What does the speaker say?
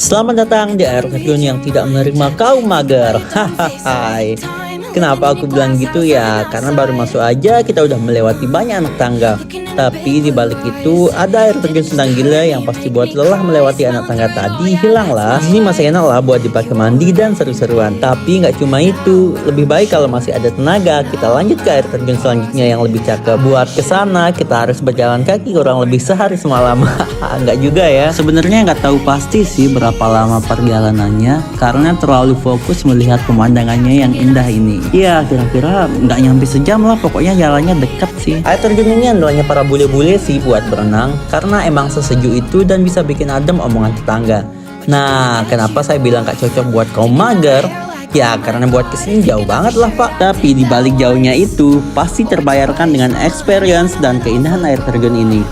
Selamat datang di air terjun yang tidak menerima kaum mager. Hahaha. Kenapa aku bilang gitu ya? Karena baru masuk aja kita udah melewati banyak anak tangga. Tapi di balik itu ada air terjun Sendang Gila yang pasti buat lelah melewati anak tangga tadi hilang lah. Di sini masih enak lah buat dipakai mandi dan seru-seruan. Tapi nggak cuma itu, lebih baik kalau masih ada tenaga kita lanjut ke air terjun selanjutnya yang lebih cakep. Buat kesana kita harus berjalan kaki kurang lebih sehari semalam. Nggak juga ya. Sebenarnya nggak tahu pasti sih berapa lama perjalanannya karena terlalu fokus melihat pemandangannya yang indah ini. Iya, kira-kira nggak nyampe sejam lah, pokoknya jalannya dekat sih. Air terjun ini andalanya para bule-bule sih buat berenang, karena emang sesejuk itu dan bisa bikin adem omongan tetangga. Nah, kenapa saya bilang gak cocok buat kaum mager? Ya, karena buat kesini jauh banget lah pak. Tapi di balik jauhnya itu, pasti terbayarkan dengan experience dan keindahan air terjun ini.